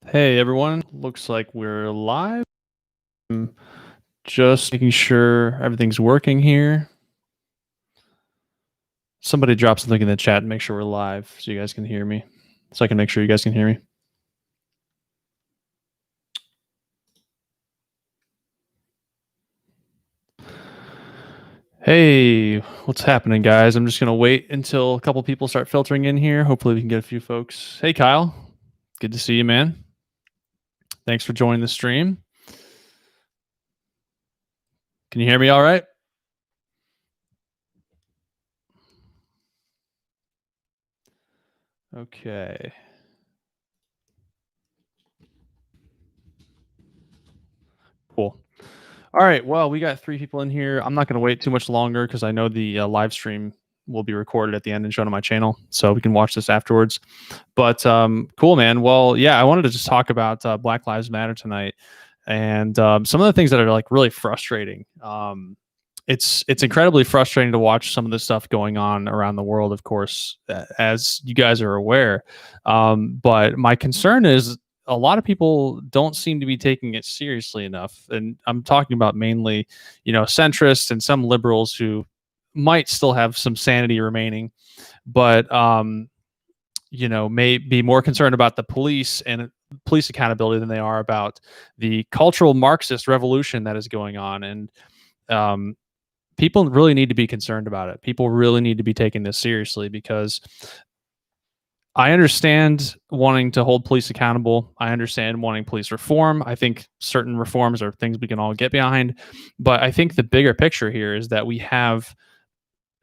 Hey everyone, looks like we're live. I'm just making sure everything's working here. Somebody drop something in the chat and make sure we're live so you guys can hear me. So I can make sure you guys can hear me. Hey, what's happening, guys? I'm just going to wait until a couple people start filtering in here. Hopefully we can get a few folks. Hey, Kyle. Good to see you, man. Thanks for joining the stream. Can you hear me all right? Okay. Cool. All right. Well, we got 3 people in here. I'm not going to wait too much longer because I know the live stream will be recorded at the end and shown on my channel, so we can watch this afterwards. But cool, man. Well, yeah, I wanted to just talk about Black Lives Matter tonight, and some of the things that are like really frustrating. It's incredibly frustrating to watch some of the stuff going on around the world, of course, as you guys are aware. But my concern is a lot of people don't seem to be taking it seriously enough, and I'm talking about mainly, centrists and some liberals who might still have some sanity remaining, but may be more concerned about the police and police accountability than they are about the cultural Marxist revolution that is going on. And um, people really need to be concerned about it. People really need to be taking this seriously because I understand wanting to hold police accountable. I understand wanting police reform. I think certain reforms are things we can all get behind. But I think the bigger picture here is that we have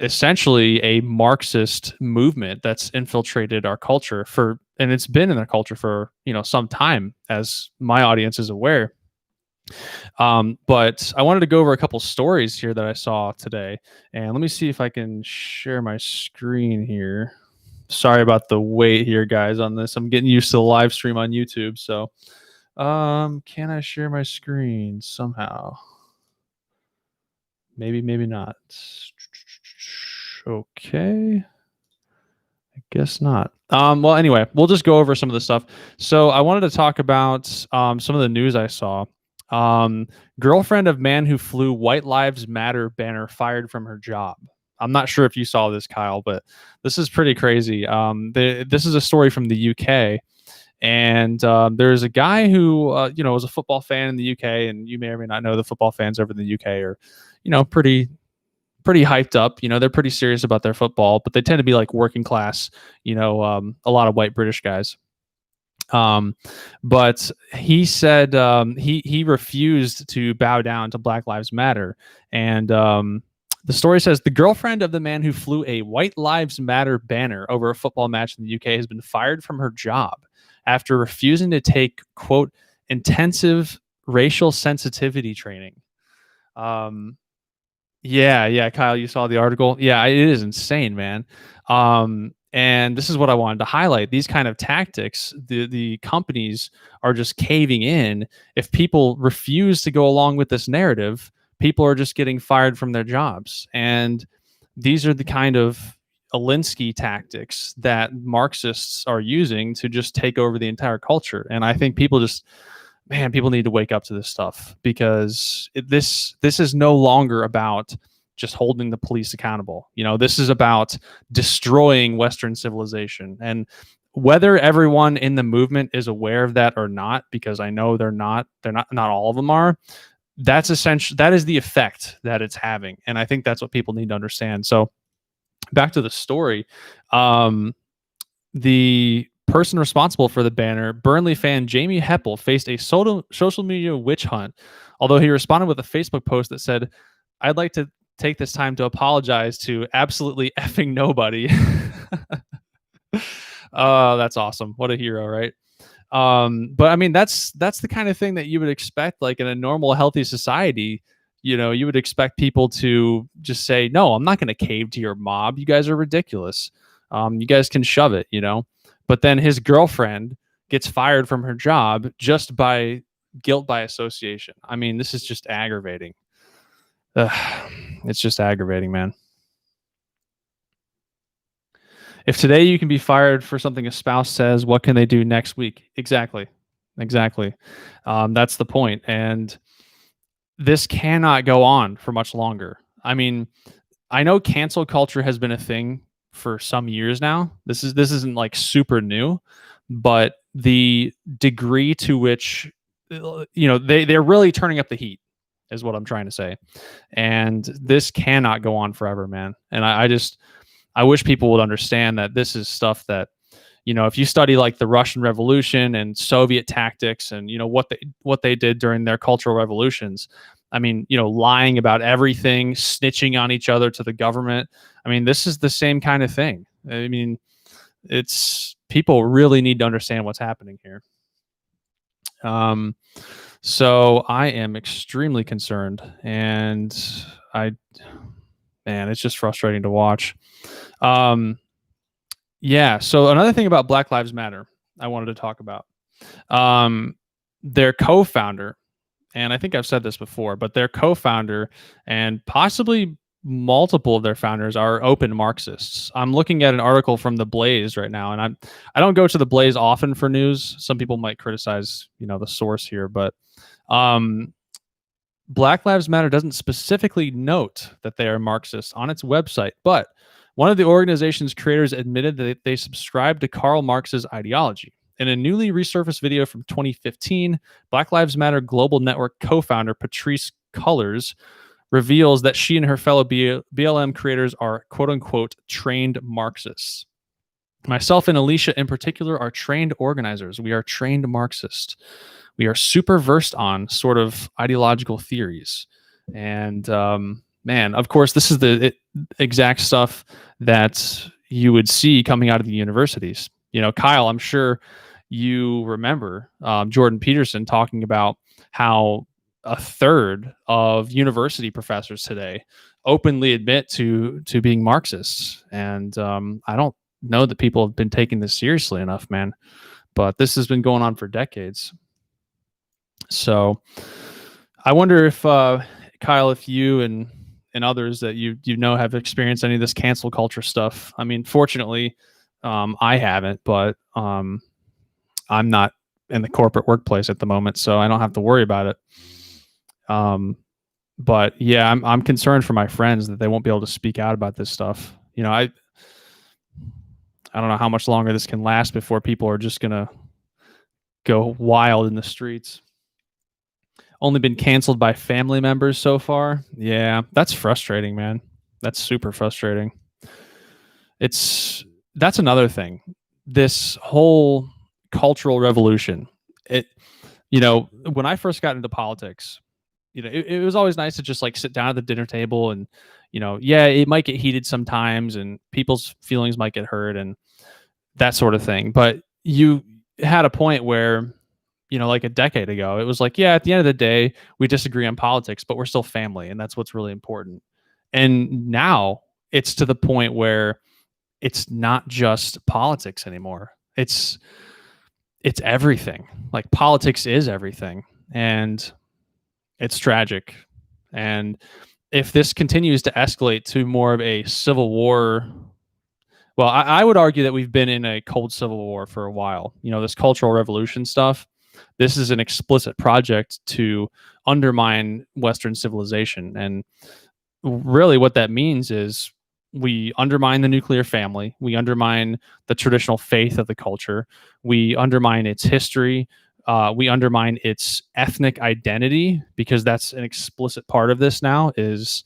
essentially a Marxist movement that's infiltrated our culture and it's been in our culture for, some time, as my audience is aware. But I wanted to go over a couple stories here that I saw today. And let me see if I can share my screen here. Sorry about the wait here, guys, on this. I'm getting used to the live stream on YouTube. So can I share my screen somehow? Maybe not. Okay. I guess not. Well, anyway, we'll just go over some of the stuff. So I wanted to talk about some of the news I saw. Girlfriend of man who flew White Lives Matter banner fired from her job. I'm not sure if you saw this, Kyle, but this is pretty crazy. This is a story from the UK, and there's a guy who was a football fan in the UK, and you may or may not know the football fans over in the UK are, pretty hyped up. They're pretty serious about their football, but they tend to be like working class. A lot of white British guys. But he said he refused to bow down to Black Lives Matter, and the story says the girlfriend of the man who flew a White Lives Matter banner over a football match in the UK has been fired from her job after refusing to take, quote, intensive racial sensitivity training. Yeah, Kyle, you saw the article. Yeah, it is insane, man. And this is what I wanted to highlight. These kind of tactics, the companies are just caving in. If people refuse to go along with this narrative, people are just getting fired from their jobs. And these are the kind of Alinsky tactics that Marxists are using to just take over the entire culture. And I think people need to wake up to this stuff because this is no longer about just holding the police accountable. This is about destroying Western civilization. And whether everyone in the movement is aware of that or not, because I know not all of them are, that is the effect that it's having. And I think that's what people need to understand. So back to the story. The person responsible for the banner, Burnley fan Jamie Heppel, faced a social media witch hunt, although he responded with a Facebook post that said, "I'd like to take this time to apologize to absolutely effing nobody." Oh, that's awesome. What a hero, right? But I mean, that's the kind of thing that you would expect, like in a normal, healthy society. You would expect people to just say, "No, I'm not going to cave to your mob. You guys are ridiculous. You guys can shove it." But then his girlfriend gets fired from her job just by guilt by association. I mean, this is just aggravating. It's just aggravating, man. If today you can be fired for something a spouse says, what can they do next week? Exactly. Exactly. That's the point. And this cannot go on for much longer. I mean, I know cancel culture has been a thing for some years now. This isn't like super new, but the degree to which they're really turning up the heat is what I'm trying to say. And this cannot go on forever, man. And I wish people would understand that this is stuff that, if you study like the Russian Revolution and Soviet tactics and what they did during their cultural revolutions. I mean, lying about everything, snitching on each other to the government. I mean, this is the same kind of thing. I mean, it's people really need to understand what's happening here. Um, so I am extremely concerned, and I, man, it's just frustrating to watch. Um, yeah. So another thing about Black Lives Matter, I wanted to talk about. Um, their co-founder, and I think I've said this before, but their co-founder and possibly multiple of their founders are open Marxists. I'm looking at an article from The Blaze right now, and I don't go to The Blaze often for news. Some people might criticize, the source here, but um, Black Lives Matter doesn't specifically note that they are Marxist on its website, but one of the organization's creators admitted that they subscribe to Karl Marx's ideology. In a newly resurfaced video from 2015, Black Lives Matter Global Network co-founder Patrice Cullors reveals that she and her fellow BLM creators are quote-unquote trained Marxists. Myself and Alicia in particular are trained organizers. We are trained Marxists. We are super versed on sort of ideological theories. And man, of course, this is the exact stuff that you would see coming out of the universities. Kyle, I'm sure you remember Jordan Peterson talking about how a third of university professors today openly admit to being Marxists. And I don't know that people have been taking this seriously enough, man. But this has been going on for decades. So I wonder if Kyle, if you and others that you have experienced any of this cancel culture stuff. I mean, fortunately, I haven't, but I'm not in the corporate workplace at the moment, so I don't have to worry about it. But yeah, I'm concerned for my friends that they won't be able to speak out about this stuff. I don't know how much longer this can last before people are just gonna go wild in the streets. Only been canceled by family members so far. Yeah, that's frustrating, man. That's super frustrating. That's another thing. This whole cultural revolution. When I first got into politics, it was always nice to just like sit down at the dinner table and, yeah, it might get heated sometimes and people's feelings might get hurt and that sort of thing. But you had a point where, like a decade ago, it was like, yeah, at the end of the day, we disagree on politics, but we're still family. And that's what's really important. And now it's to the point where it's not just politics anymore. It's everything. Like politics is everything. And it's tragic. And if this continues to escalate to more of a civil war, well, I would argue that we've been in a cold civil war for a while. This cultural revolution stuff, this is an explicit project to undermine Western civilization. And really what that means is we undermine the nuclear family. We undermine the traditional faith of the culture. We undermine its history. We undermine its ethnic identity, because that's an explicit part of this now, is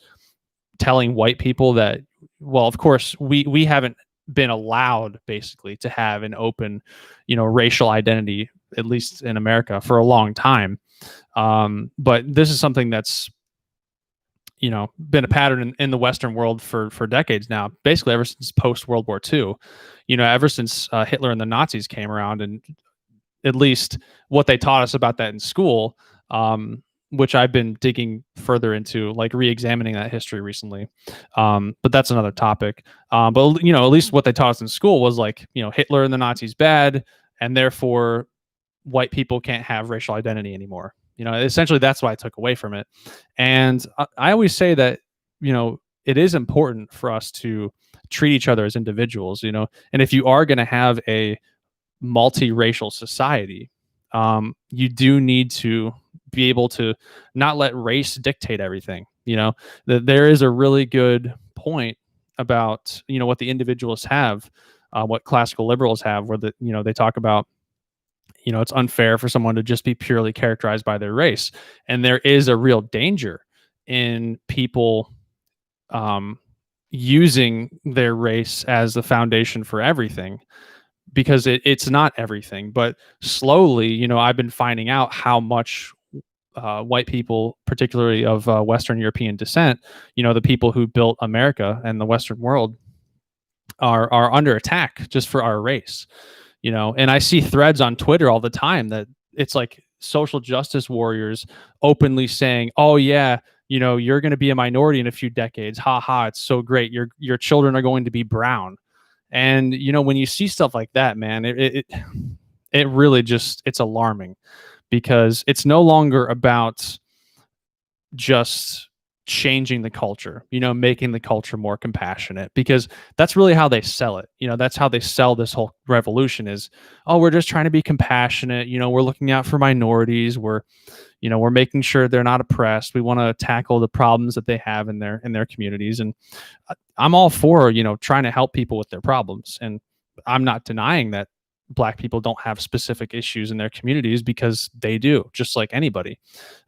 telling white people that, well, of course, we haven't been allowed basically to have an open, racial identity, at least in America, for a long time. But this is something that's, been a pattern in the Western world for decades now, basically ever since post World War II, ever since Hitler and the Nazis came around, and at least what they taught us about that in school, which I've been digging further into, like re-examining that history recently. But that's another topic. But at least what they taught us in school was like, Hitler and the Nazis bad, and therefore white people can't have racial identity anymore. Essentially that's what I took away from it. And I always say that, it is important for us to treat each other as individuals, and if you are going to have a multiracial society, You do need to be able to not let race dictate everything. There is a really good point about what the individualists have, what classical liberals have, where they talk about it's unfair for someone to just be purely characterized by their race, and there is a real danger in people um, using their race as the foundation for everything, because it's not everything. But slowly, I've been finding out how much white people, particularly of Western European descent, the people who built America and the Western world, are under attack just for our race. And I see threads on Twitter all the time that it's like social justice warriors openly saying, "Oh yeah, you're going to be a minority in a few decades. Ha ha, it's so great. Your children are going to be brown." And when you see stuff like that, man, it really just, it's alarming, because it's no longer about just changing the culture, making the culture more compassionate, because that's really how they sell it. That's how they sell this whole revolution is, oh, we're just trying to be compassionate. We're looking out for minorities. We're making sure they're not oppressed. We want to tackle the problems that they have in their communities. And I'm all for, trying to help people with their problems. And I'm not denying that Black people don't have specific issues in their communities, because they do, just like anybody.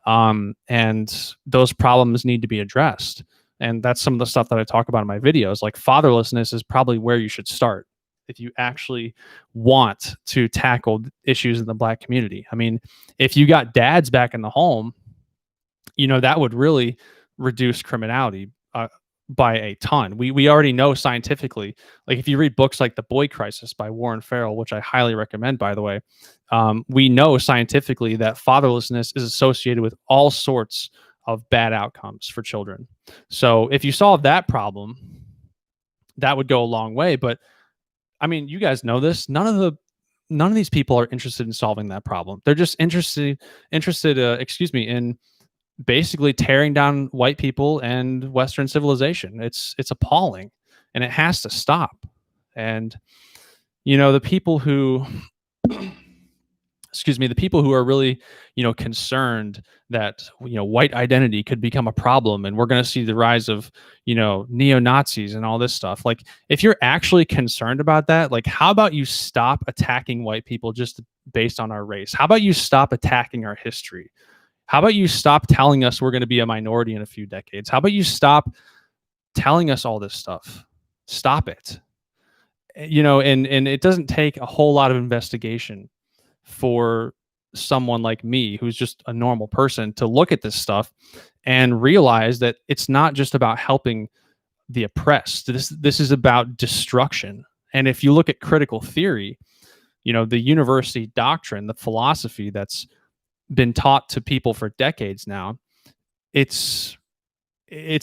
And those problems need to be addressed. And that's some of the stuff that I talk about in my videos. Like, fatherlessness is probably where you should start if you actually want to tackle issues in the Black community. I mean, if you got dads back in the home, that would really reduce criminality by a ton. We already know scientifically, like if you read books like The Boy Crisis by Warren Farrell, which I highly recommend, by the way, we know scientifically that fatherlessness is associated with all sorts of bad outcomes for children. So if you solve that problem, that would go a long way. But I mean, you guys know this. None of these people are interested in solving that problem. They're just interested, in basically tearing down white people and Western civilization. It's appalling, and it has to stop. And the people who the people who are really concerned that white identity could become a problem, and we're going to see the rise of neo-Nazis and all this stuff. Like, if you're actually concerned about that, like, how about you stop attacking white people just based on our race? How about you stop attacking our history? How about you stop telling us we're going to be a minority in a few decades? How about you stop telling us all this stuff? Stop it. And it doesn't take a whole lot of investigation for someone like me, who's just a normal person, to look at this stuff and realize that it's not just about helping the oppressed. This is about destruction. And if you look at critical theory, the university doctrine, the philosophy that's been taught to people for decades now, it's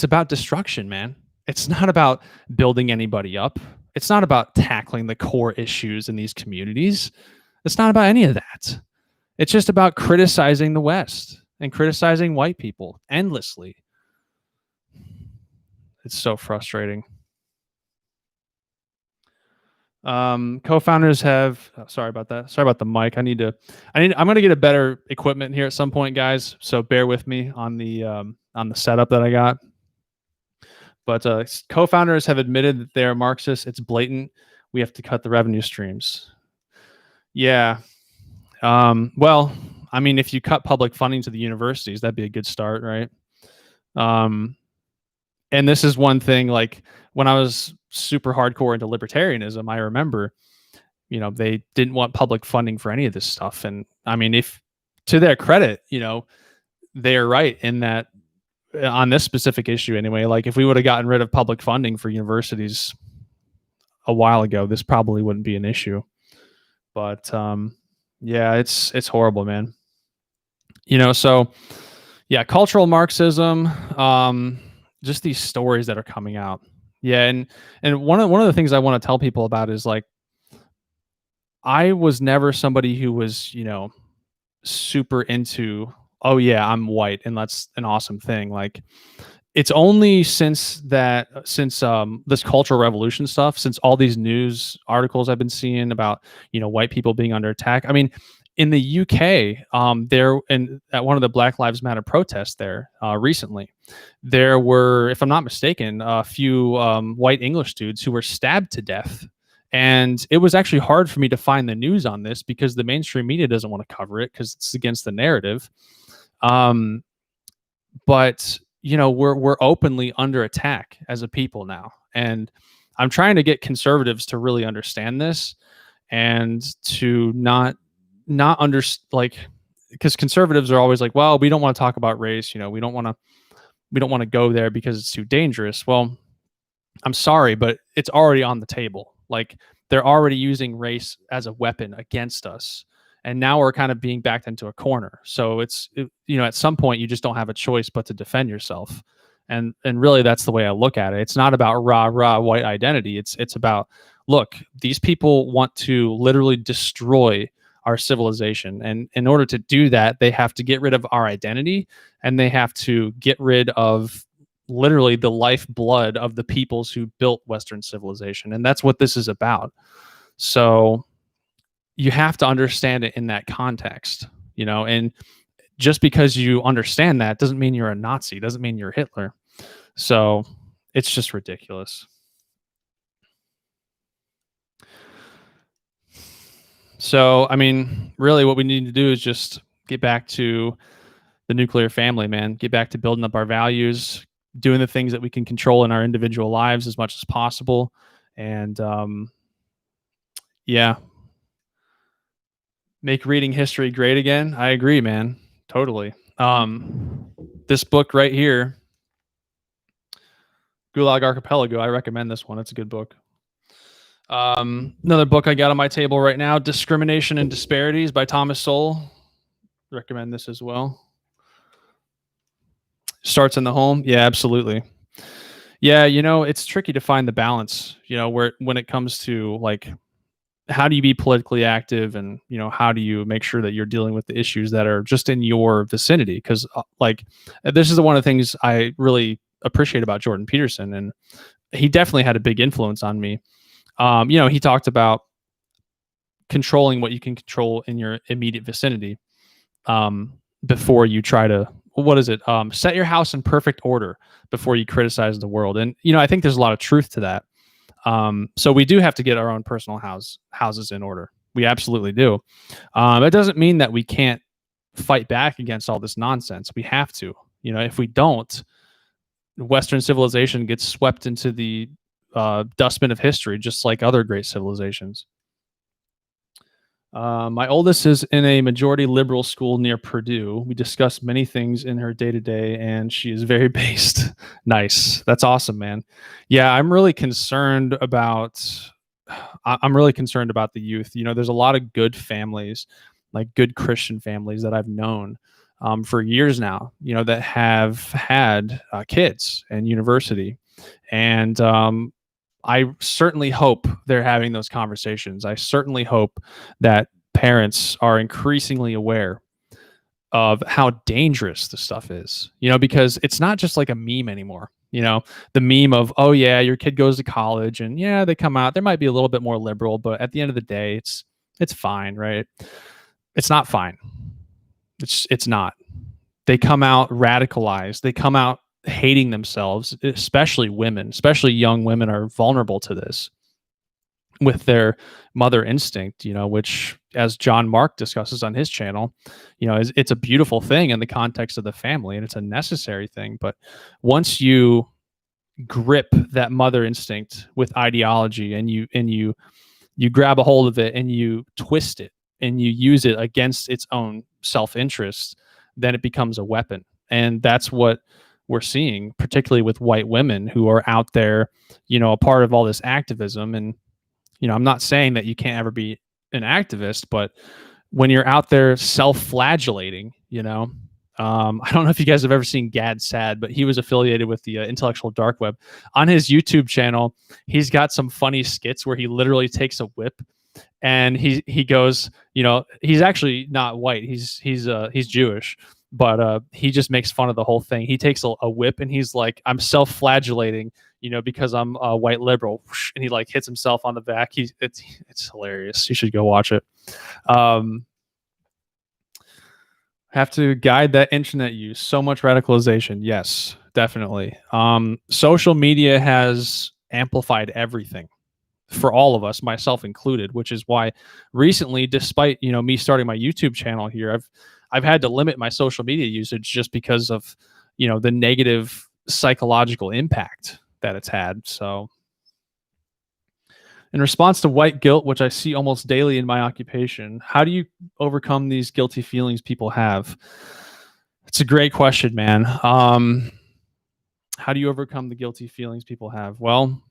about destruction, man. It's not about building anybody up. It's not about tackling the core issues in these communities. It's not about any of that. It's just about criticizing the West and criticizing white people endlessly. It's so frustrating. Co-founders have, sorry about that. Sorry about the mic. I'm going to get a better equipment here at some point, guys. So bear with me on the setup that I got. But co-founders have admitted that they are Marxists. It's blatant. We have to cut the revenue streams. Yeah. Well, I mean, if you cut public funding to the universities, that'd be a good start, right? And this is one thing, like, when I was super hardcore into libertarianism, I remember, they didn't want public funding for any of this stuff. And I mean, if, to their credit, they're right in that, on this specific issue anyway. Like, if we would have gotten rid of public funding for universities a while ago, this probably wouldn't be an issue. But yeah, it's horrible, man. So yeah, cultural Marxism, just these stories that are coming out. Yeah, and one of the things I want to tell people about is, like, I was never somebody who was, super into, oh yeah, I'm white and that's an awesome thing. Like, it's only since this cultural revolution stuff, since all these news articles I've been seeing about, white people being under attack. I mean, in the UK, there and at one of the Black Lives Matter protests there recently, there were, if I'm not mistaken, a few white English dudes who were stabbed to death. And it was actually hard for me to find the news on this because the mainstream media doesn't want to cover it because it's against the narrative. Um, but we're openly under attack as a people now, and I'm trying to get conservatives to really understand this and to not under like, because conservatives are always like, well, we don't want to talk about race, we don't want to go there because it's too dangerous. Well, I'm sorry, but it's already on the table. Like, they're already using race as a weapon against us. And now we're kind of being backed into a corner. So at some point you just don't have a choice but to defend yourself. And really that's the way I look at it. It's not about rah white identity. It's about, look, these people want to literally destroy our civilization. And in order to do that, they have to get rid of our identity, and they have to get rid of literally the lifeblood of the peoples who built Western civilization. And that's what this is about. So you have to understand it in that context, and just because you understand that doesn't mean you're a Nazi, doesn't mean you're Hitler. So it's just ridiculous. So, I mean, really what we need to do is just get back to the nuclear family, man. Get back to building up our values, doing the things that we can control in our individual lives as much as possible. And yeah, make reading history great again. I agree, man. Totally. This book right here, Gulag Archipelago, I recommend this one. It's a good book. Another book I got on my table right now, Discrimination and Disparities by Thomas Sowell. Recommend this as well. Starts in the home. Yeah, absolutely. Yeah, it's tricky to find the balance, when it comes to, like, how do you be politically active, and how do you make sure that you're dealing with the issues that are just in your vicinity? Because this is one of the things I really appreciate about Jordan Peterson, and he definitely had a big influence on me. He talked about controlling what you can control in your immediate vicinity, before you try to, what is it? Set your house in perfect order before you criticize the world. And, I think there's a lot of truth to that. So we do have to get our own personal houses in order. We absolutely do. It doesn't mean that we can't fight back against all this nonsense. We have to. If we don't, Western civilization gets swept into the dustbin of history, just like other great civilizations. My oldest is in a majority liberal school near Purdue. We discuss many things in her day-to-day, and she is very based. Nice. That's awesome, man. Yeah, I'm really concerned about the youth. There's a lot of good families, like good Christian families that I've known for years now, that have had kids in university. And I certainly hope they're having those conversations. I certainly hope that parents are increasingly aware of how dangerous this stuff is, because it's not just like a meme anymore. The meme of, oh yeah, your kid goes to college and yeah, they come out, they might be a little bit more liberal, but at the end of the day, it's fine, right? It's not fine. It's not. They come out radicalized. They come out hating themselves, especially women, especially young women are vulnerable to this with their mother instinct, which, as John Mark discusses on his channel, it's a beautiful thing in the context of the family, and it's a necessary thing. But once you grip that mother instinct with ideology, and you grab a hold of it and you twist it and you use it against its own self-interest, then it becomes a weapon. And that's what we're seeing, particularly with white women who are out there, a part of all this activism. And, I'm not saying that you can't ever be an activist, but when you're out there self-flagellating, I don't know if you guys have ever seen Gad Sad, but he was affiliated with the intellectual dark web. On his YouTube channel, he's got some funny skits where he literally takes a whip and he goes, he's actually not white. He's Jewish, but he just makes fun of the whole thing. He takes a whip and he's like, I'm self-flagellating, because I'm a white liberal, and he hits himself on the back. It's hilarious. You should go watch it. Have to guide that internet use. So much radicalization. Yes, definitely. Social media has amplified everything for all of us, myself included, which is why recently, despite me starting my YouTube channel here, I've had to limit my social media usage just because of the negative psychological impact that it's had. So, in response to white guilt, which I see almost daily in my occupation, how do you overcome these guilty feelings people have? It's a great question, man. How do you overcome the guilty feelings people have? Well,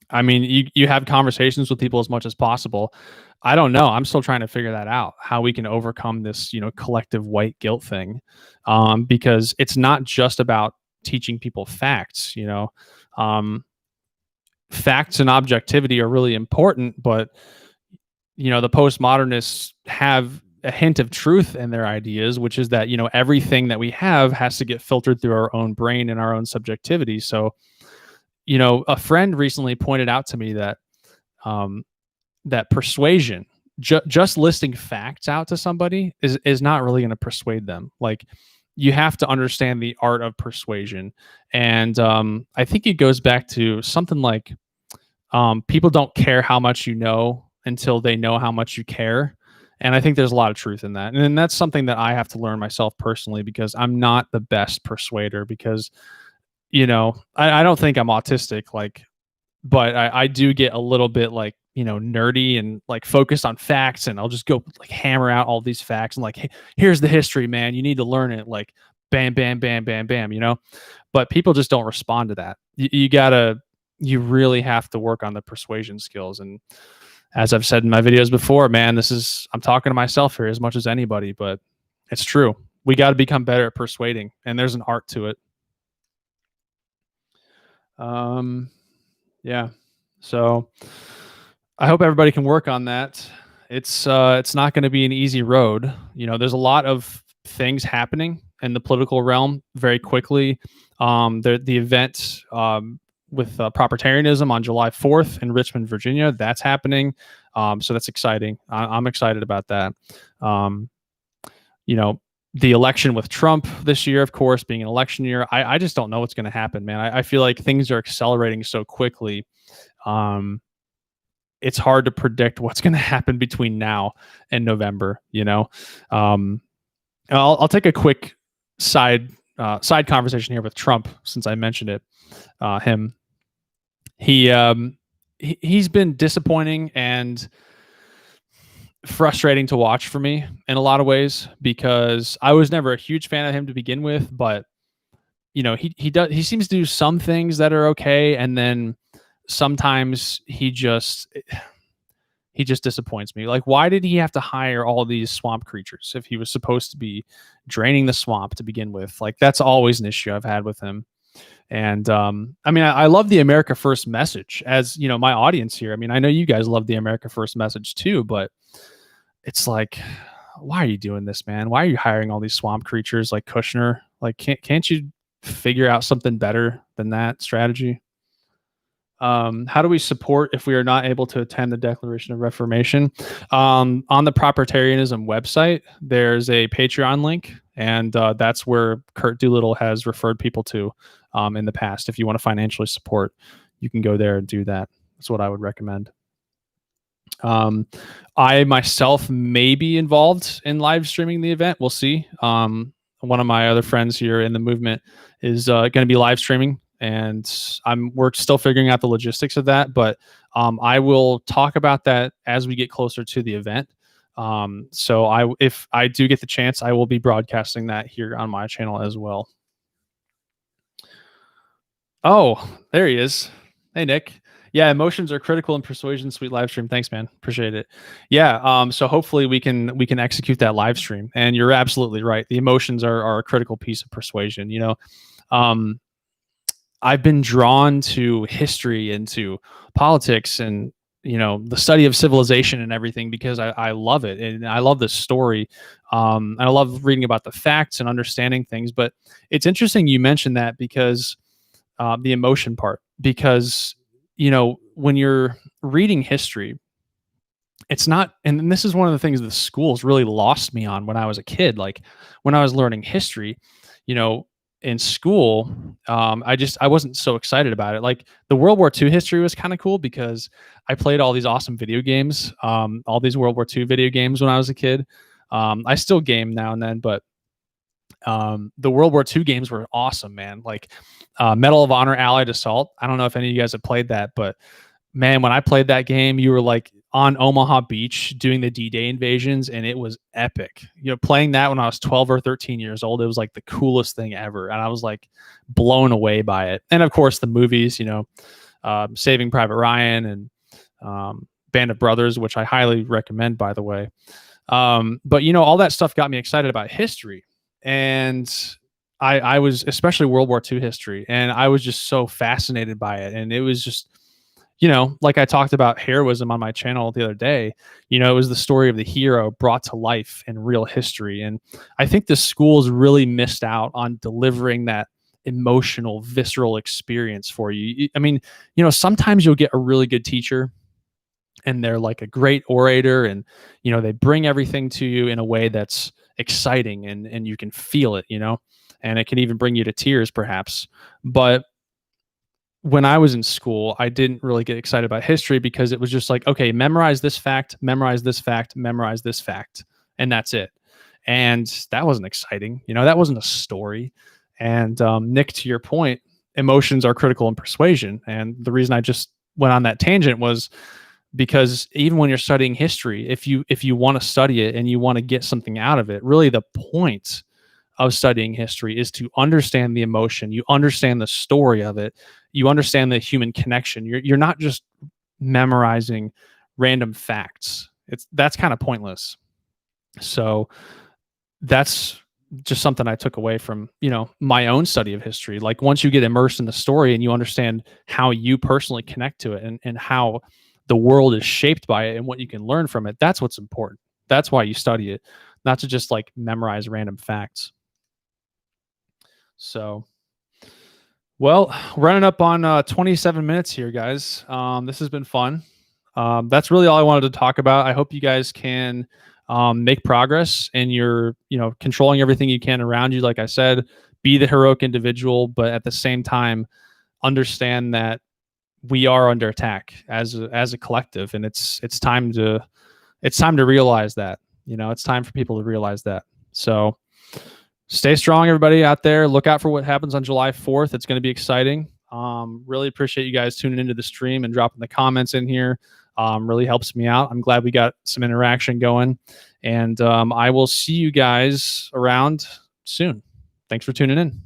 I mean, you have conversations with people as much as possible. I don't know. I'm still trying to figure that out. How we can overcome this, collective white guilt thing, because it's not just about teaching people facts. Um, Facts and objectivity are really important, but the postmodernists have a hint of truth in their ideas, which is that everything that we have has to get filtered through our own brain and our own subjectivity. So a friend recently pointed out to me that that persuasion, just listing facts out to somebody is not really going to persuade them. Like, you have to understand the art of persuasion, and I think it goes back to something like people don't care how much you know until they know how much you care. And I think there's a lot of truth in that. And that's something that I have to learn myself personally, because I'm not the best persuader, because I don't think I'm autistic, like, but I do get a little bit like, nerdy and like focused on facts, and I'll just go like hammer out all these facts and like, hey, here's the history, man. You need to learn it. Like, bam, bam, bam, bam, bam. But people just don't respond to that. You really have to work on the persuasion skills. And as I've said in my videos before, man, I'm talking to myself here as much as anybody, but it's true. We got to become better at persuading, and there's an art to it. Yeah. So I hope everybody can work on that. It's not going to be an easy road. There's a lot of things happening in the political realm very quickly. The event with propertarianism on July 4th in Richmond, Virginia, that's happening. So that's exciting. I'm excited about that. The election with Trump this year, of course, being an election year, I just don't know what's going to happen, man. I feel like things are accelerating so quickly. It's hard to predict what's going to happen between now and November. I'll take a quick side conversation here with Trump, since I mentioned it. He's been disappointing and frustrating to watch for me in a lot of ways, because I was never a huge fan of him to begin with, but he seems to do some things that are okay, and then sometimes he just disappoints me. Like, why did he have to hire all these swamp creatures if he was supposed to be draining the swamp to begin with? Like, that's always an issue I've had with him. And I mean, I love the America First message, as my audience here. I mean, I know you guys love the America First message too, but it's like, why are you doing this, man? Why are you hiring all these swamp creatures like Kushner? Like, can't you figure out something better than that strategy? How do we support if we are not able to attend the Declaration of Reformation? On the Propertarianism website, there's a Patreon link, and that's where Kurt Doolittle has referred people to in the past. If you want to financially support, you can go there and do that. That's what I would recommend. I myself may be involved in live streaming the event. We'll see. One of my other friends here in the movement is going to be live streaming, and we're still figuring out the logistics of that, but I will talk about that as we get closer to the event. So if I do get the chance, I will be broadcasting that here on my channel as well. Oh, there he is. Hey, Nick. Yeah, emotions are critical in persuasion. Sweet live stream. Thanks, man. Appreciate it. Yeah. So hopefully we can execute that live stream. And you're absolutely right. The emotions are a critical piece of persuasion. I've been drawn to history and to politics and the study of civilization and everything, because I love it, and I love the story. And I love reading about the facts and understanding things. But it's interesting you mentioned that, because the emotion part, because when you're reading history, it's not, and this is one of the things the schools really lost me on when I was a kid. Like when I was learning history, you know, in school, I wasn't so excited about it. Like the World War II history was kind of cool because I played all these awesome video games, all these World War II video games when I was a kid. I still game now and then, but the World War II games were awesome, man. Like Medal of Honor Allied Assault. I don't know if any of you guys have played that, but man, when I played that game, you were like on Omaha Beach doing the D-Day invasions, and it was epic. You know, playing that when I was 12 or 13 years old, it was like the coolest thing ever. And I was like blown away by it. And of course, the movies, you know, Saving Private Ryan and Band of Brothers, which I highly recommend, by the way. But, you know, all that stuff got me excited about history. And I was, especially World War II history, and I was just so fascinated by it. And it was just, you know, like I talked about heroism on my channel the other day, you know, it was the story of the hero brought to life in real history. And I think the schools really missed out on delivering that emotional, visceral experience for you. I mean, you know, sometimes you'll get a really good teacher and they're like a great orator, and, you know, they bring everything to you in a way that's exciting, and you can feel it, you know, and it can even bring you to tears perhaps. But when I was in school, I didn't really get excited about history because it was just like, okay, memorize this fact, memorize this fact, memorize this fact, and that's it. And that wasn't exciting. You know, that wasn't a story. And Nick, to your point, emotions are critical in persuasion. And the reason I just went on that tangent was because even when you're studying history, if you want to study it and you want to get something out of it, really the point of studying history is to understand the emotion. You understand the story of it. You understand the human connection. You're not just memorizing random facts. That's kind of pointless. So that's just something I took away from, you know, my own study of history. Like once you get immersed in the story and you understand how you personally connect to it, and how the world is shaped by it and what you can learn from it, that's what's important. That's why you study it, not to just like memorize random facts. So, well, running up on 27 minutes here, guys. This has been fun. That's really all I wanted to talk about. I hope you guys can make progress, and you're, you know, controlling everything you can around you. Like I said, be the heroic individual, but at the same time, understand that we are under attack as a collective, and it's time to realize that. You know, it's time for people to realize that. So stay strong, everybody out there. Look out for what happens on July 4th. It's going to be exciting. Really appreciate you guys tuning into the stream and dropping the comments in here. Really helps me out. I'm glad we got some interaction going, and I will see you guys around soon. Thanks for tuning in.